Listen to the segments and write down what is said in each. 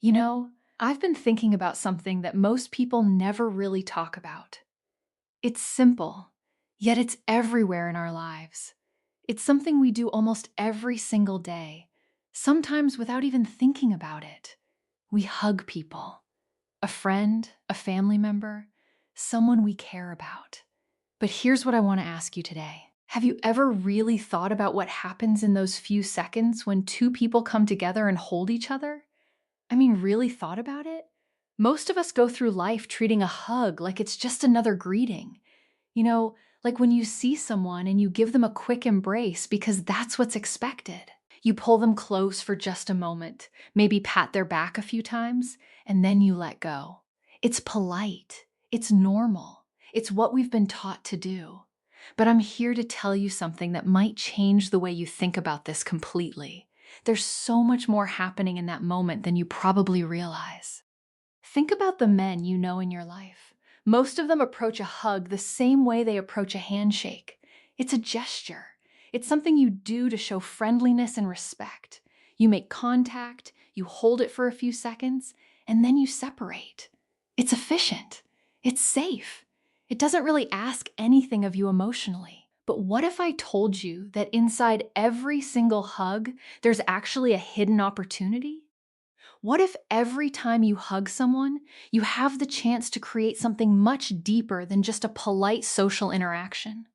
You know, I've been thinking about something that most people never really talk about. It's simple, yet it's everywhere in our lives. It's something we do almost every single day, sometimes without even thinking about it. We hug people, a friend, a family member, someone we care about. But here's what I want to ask you today. Have you ever really thought about what happens in those few seconds when two people come together and hold each other? Really thought about it? Most of us go through life treating a hug like it's just another greeting. You know, like when you see someone and you give them a quick embrace because that's what's expected. You pull them close for just a moment, maybe pat their back a few times, and then you let go. It's polite. It's normal. It's what we've been taught to do. But I'm here to tell you something that might change the way you think about this completely. There's so much more happening in that moment than you probably realize. Think about the men you know in your life. Most of them approach a hug the same way they approach a handshake. It's a gesture. It's something you do to show friendliness and respect. You make contact, you hold it for a few seconds, and then you separate. It's efficient. It's safe. It doesn't really ask anything of you emotionally. But what if I told you that inside every single hug, there's actually a hidden opportunity? What if every time you hug someone, you have the chance to create something much deeper than just a polite social interaction?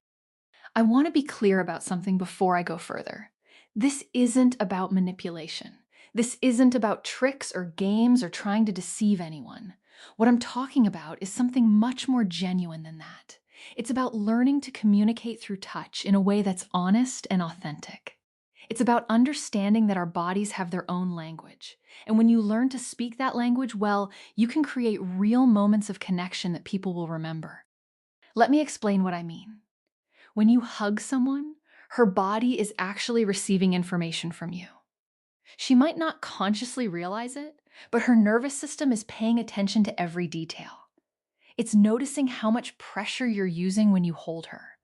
I want to be clear about something before I go further. This isn't about manipulation. This isn't about tricks or games or trying to deceive anyone. What I'm talking about is something much more genuine than that. It's about learning to communicate through touch in a way that's honest and authentic. It's about understanding that our bodies have their own language. And when you learn to speak that language, well, you can create real moments of connection that people will remember. Let me explain what I mean. When you hug someone, her body is actually receiving information from you. She might not consciously realize it, but her nervous system is paying attention to every detail. It's noticing how much pressure you're using when you hold her.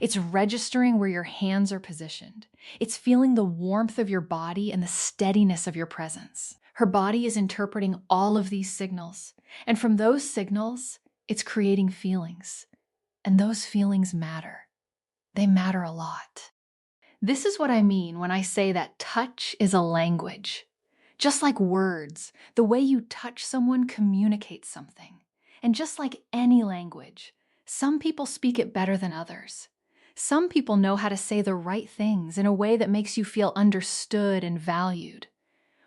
It's registering where your hands are positioned. It's feeling the warmth of your body and the steadiness of your presence. Her body is interpreting all of these signals. And from those signals, it's creating feelings. And those feelings matter. They matter a lot. This is what I mean when I say that touch is a language. Just like words, the way you touch someone communicates something. And just like any language, some people speak it better than others. Some people know how to say the right things in a way that makes you feel understood and valued.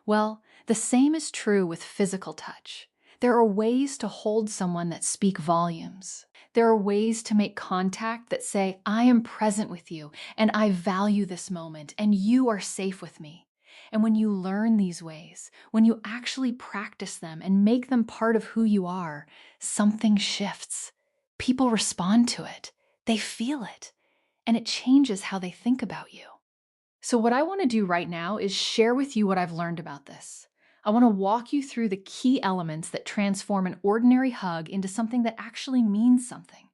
Well, the same is true with physical touch. There are ways to hold someone that speak volumes. There are ways to make contact that say, I am present with you, and I value this moment, and you are safe with me. And when you learn these ways, when you actually practice them and make them part of who you are, something shifts. People respond to it. They feel it. And it changes how they think about you. So what I want to do right now is share with you what I've learned about this. I want to walk you through the key elements that transform an ordinary hug into something that actually means something.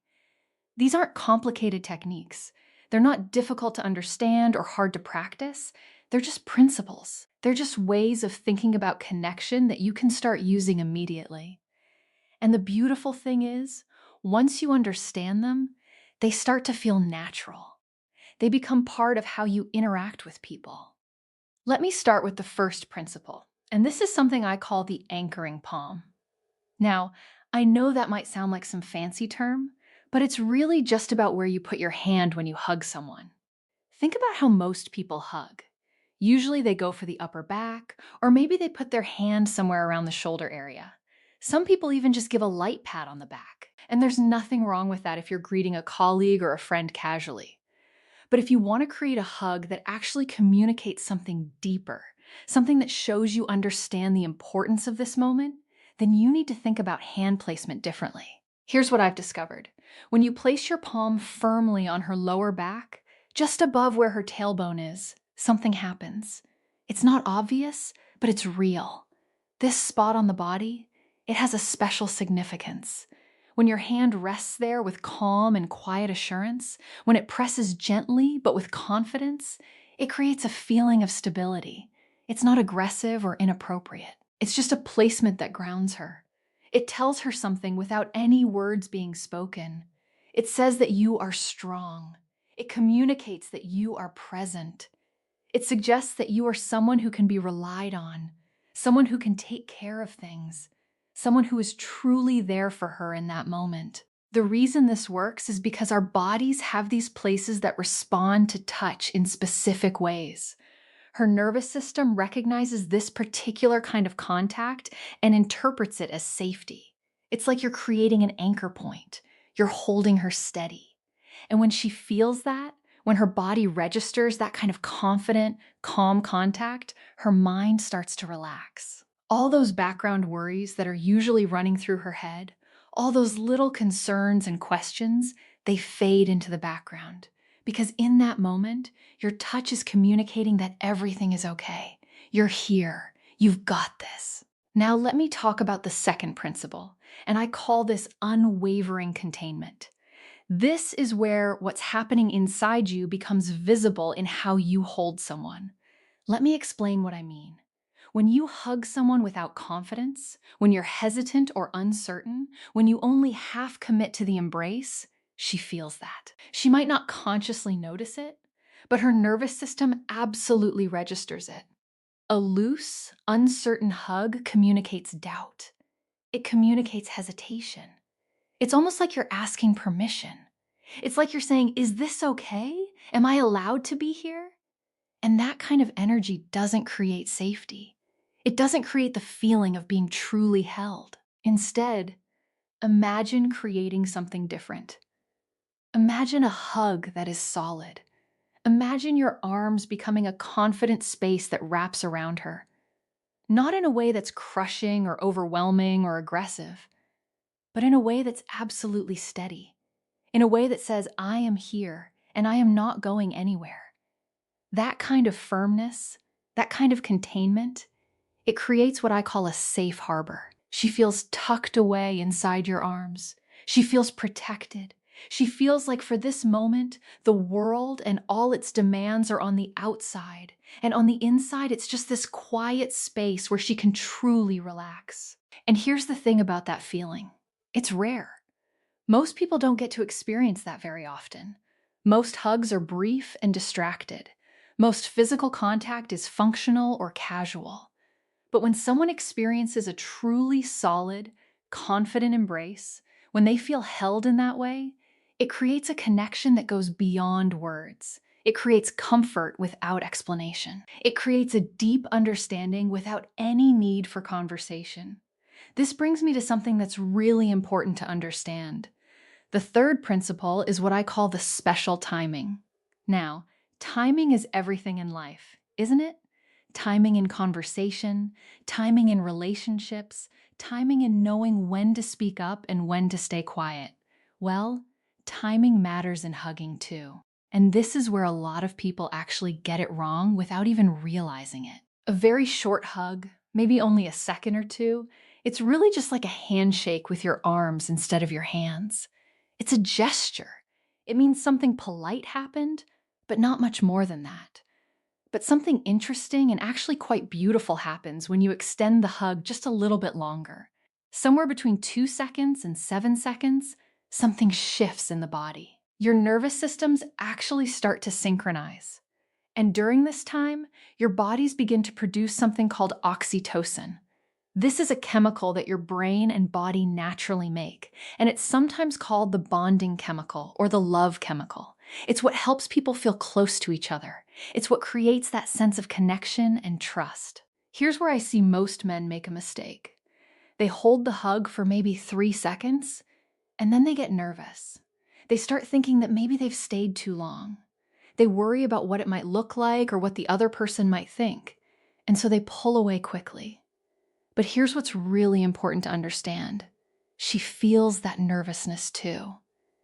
These aren't complicated techniques. They're not difficult to understand or hard to practice. They're just principles. They're just ways of thinking about connection that you can start using immediately. And the beautiful thing is, once you understand them, they start to feel natural. They become part of how you interact with people. Let me start with the first principle, and this is something I call the anchoring palm. Now, I know that might sound like some fancy term, but it's really just about where you put your hand when you hug someone. Think about how most people hug. Usually they go for the upper back, or maybe they put their hand somewhere around the shoulder area. Some people even just give a light pat on the back, and there's nothing wrong with that if you're greeting a colleague or a friend casually. But if you want to create a hug that actually communicates something deeper, something that shows you understand the importance of this moment, then you need to think about hand placement differently. Here's what I've discovered. When you place your palm firmly on her lower back, just above where her tailbone is, something happens. It's not obvious, but it's real. This spot on the body, it has a special significance. When your hand rests there with calm and quiet assurance, when it presses gently but with confidence, it creates a feeling of stability. It's not aggressive or inappropriate. It's just a placement that grounds her. It tells her something without any words being spoken. It says that you are strong. It communicates that you are present. It suggests that you are someone who can be relied on, someone who can take care of things, someone who is truly there for her in that moment. The reason this works is because our bodies have these places that respond to touch in specific ways. Her nervous system recognizes this particular kind of contact and interprets it as safety. It's like you're creating an anchor point. You're holding her steady. And when she feels that, when her body registers that kind of confident, calm contact, her mind starts to relax. All those background worries that are usually running through her head, all those little concerns and questions, they fade into the background. Because in that moment, your touch is communicating that everything is okay. You're here. You've got this. Now let me talk about the second principle, and I call this unwavering containment. This is where what's happening inside you becomes visible in how you hold someone. Let me explain what I mean. When you hug someone without confidence, when you're hesitant or uncertain, when you only half commit to the embrace, she feels that. She might not consciously notice it, but her nervous system absolutely registers it. A loose, uncertain hug communicates doubt. It communicates hesitation. It's almost like you're asking permission. It's like you're saying, is this okay? Am I allowed to be here? And that kind of energy doesn't create safety. It doesn't create the feeling of being truly held. Instead, imagine creating something different. Imagine a hug that is solid. Imagine your arms becoming a confident space that wraps around her. Not in a way that's crushing or overwhelming or aggressive, but in a way that's absolutely steady. In a way that says, I am here and I am not going anywhere. That kind of firmness, that kind of containment, it creates what I call a safe harbor. She feels tucked away inside your arms. She feels protected. She feels like for this moment, the world and all its demands are on the outside. And on the inside, it's just this quiet space where she can truly relax. And here's the thing about that feeling. It's rare. Most people don't get to experience that very often. Most hugs are brief and distracted. Most physical contact is functional or casual. But when someone experiences a truly solid, confident embrace, when they feel held in that way, it creates a connection that goes beyond words. It creates comfort without explanation. It creates a deep understanding without any need for conversation. This brings me to something that's really important to understand. The third principle is what I call the special timing. Now, timing is everything in life, isn't it? Timing in conversation, timing in relationships, timing in knowing when to speak up and when to stay quiet. Well, timing matters in hugging too. And this is where a lot of people actually get it wrong without even realizing it. A very short hug, maybe only a second or two, it's really just like a handshake with your arms instead of your hands. It's a gesture. It means something polite happened, but not much more than that. But something interesting and actually quite beautiful happens when you extend the hug just a little bit longer. Somewhere between 2 seconds and 7 seconds, something shifts in the body. Your nervous systems actually start to synchronize. And during this time, your bodies begin to produce something called oxytocin. This is a chemical that your brain and body naturally make, and it's sometimes called the bonding chemical or the love chemical. It's what helps people feel close to each other. It's what creates that sense of connection and trust. Here's where I see most men make a mistake. They hold the hug for maybe 3 seconds, and then they get nervous. They start thinking that maybe they've stayed too long. They worry about what it might look like or what the other person might think, and so they pull away quickly. But here's what's really important to understand. She feels that nervousness too.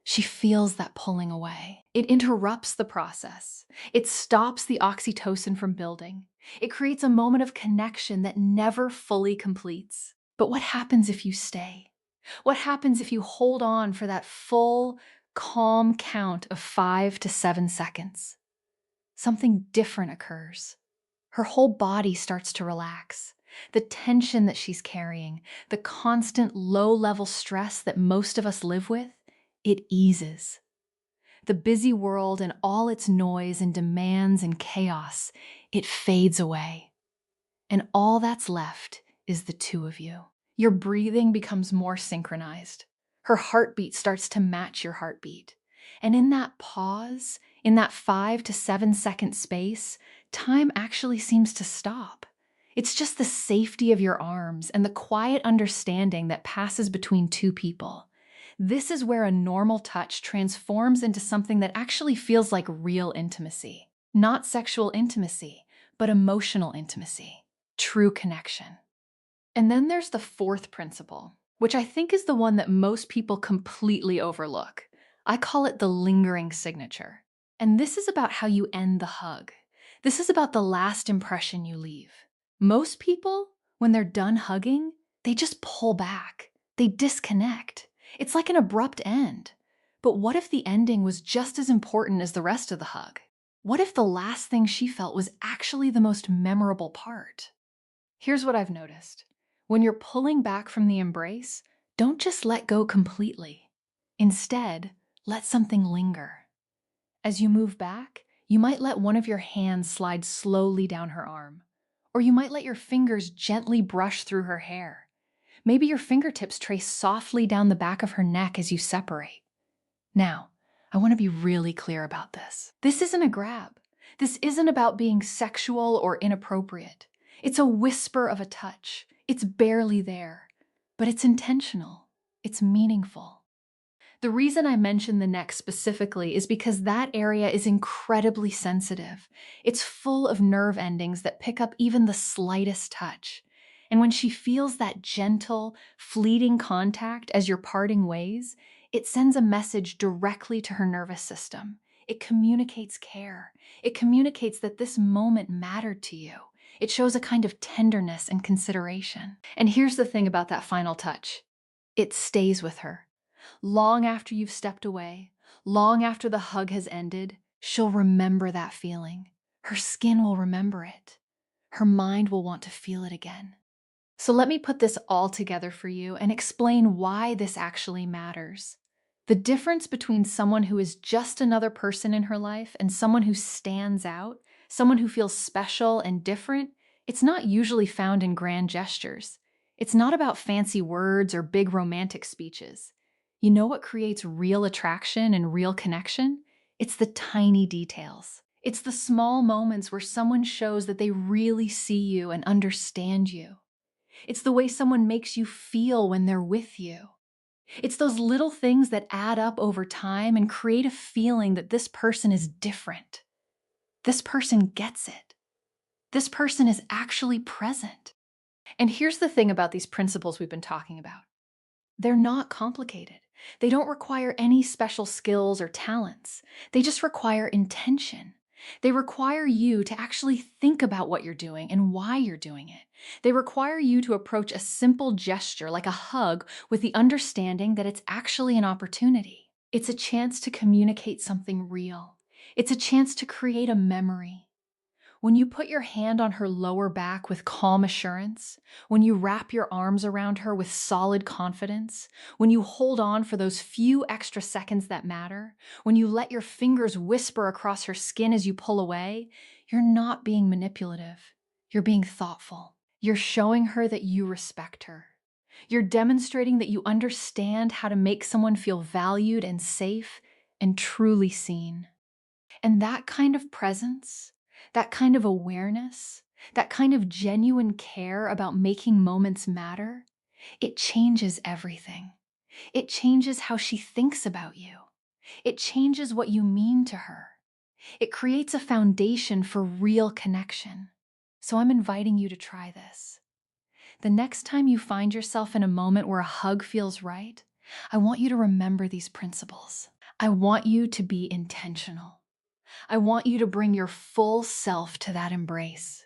She feels that pulling away. It interrupts the process. It stops the oxytocin from building. It creates a moment of connection that never fully completes. But what happens if you stay? What happens if you hold on for that full, calm count of 5 to 7 seconds? Something different occurs. Her whole body starts to relax. the tension that she's carrying, the constant low-level stress that most of us live with, it eases. The busy world and all its noise and demands and chaos, it fades away. And all that's left is the two of you. Your breathing becomes more synchronized. Her heartbeat starts to match your heartbeat. And in that pause, in that 5 to 7 second space, time actually seems to stop. It's just the safety of your arms and the quiet understanding that passes between two people. This is where a normal touch transforms into something that actually feels like real intimacy. Not sexual intimacy, but emotional intimacy. True connection. And then there's the fourth principle, which I think is the one that most people completely overlook. I call it the lingering signature. And this is about how you end the hug. This is about the last impression you leave. Most people, when they're done hugging, they just pull back. They disconnect. It's like an abrupt end. But what if the ending was just as important as the rest of the hug? What if the last thing she felt was actually the most memorable part? Here's what I've noticed. When you're pulling back from the embrace, don't just let go completely. Instead, let something linger. As you move back, you might let one of your hands slide slowly down her arm, or you might let your fingers gently brush through her hair. Maybe your fingertips trace softly down the back of her neck as you separate. Now, I want to be really clear about this. This isn't a grab. This isn't about being sexual or inappropriate. It's a whisper of a touch. It's barely there, but it's intentional. It's meaningful. The reason I mention the neck specifically is because that area is incredibly sensitive. It's full of nerve endings that pick up even the slightest touch. And when she feels that gentle, fleeting contact as you're parting ways, it sends a message directly to her nervous system. It communicates care. It communicates that this moment mattered to you. It shows a kind of tenderness and consideration. And here's the thing about that final touch. It stays with her. Long after you've stepped away, long after the hug has ended, she'll remember that feeling. Her skin will remember it. Her mind will want to feel it again. So let me put this all together for you and explain why this actually matters. The difference between someone who is just another person in her life and someone who stands out, someone who feels special and different, it's not usually found in grand gestures. It's not about fancy words or big romantic speeches. You know what creates real attraction and real connection? It's the tiny details. It's the small moments where someone shows that they really see you and understand you. It's the way someone makes you feel when they're with you. It's those little things that add up over time and create a feeling that this person is different. This person gets it. This person is actually present. And here's the thing about these principles we've been talking about. They're not complicated. They don't require any special skills or talents. They just require intention. They require you to actually think about what you're doing and why you're doing it. They require you to approach a simple gesture like a hug with the understanding that it's actually an opportunity. It's a chance to communicate something real. It's a chance to create a memory. When you put your hand on her lower back with calm assurance, when you wrap your arms around her with solid confidence, when you hold on for those few extra seconds that matter, when you let your fingers whisper across her skin as you pull away, you're not being manipulative. You're being thoughtful. You're showing her that you respect her. You're demonstrating that you understand how to make someone feel valued and safe and truly seen. And that kind of presence, that kind of awareness, that kind of genuine care about making moments matter, it changes everything. It changes how she thinks about you. It changes what you mean to her. It creates a foundation for real connection. So I'm inviting you to try this. The next time you find yourself in a moment where a hug feels right, I want you to remember these principles. I want you to be intentional. I want you to bring your full self to that embrace.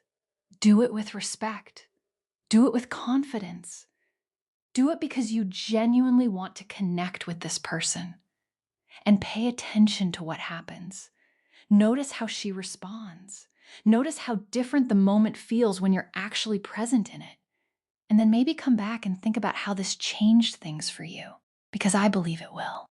Do it with respect. Do it with confidence. Do it because you genuinely want to connect with this person. And pay attention to what happens. Notice how she responds. Notice how different the moment feels when you're actually present in it. and then maybe come back and think about how this changed things for you, because I believe it will.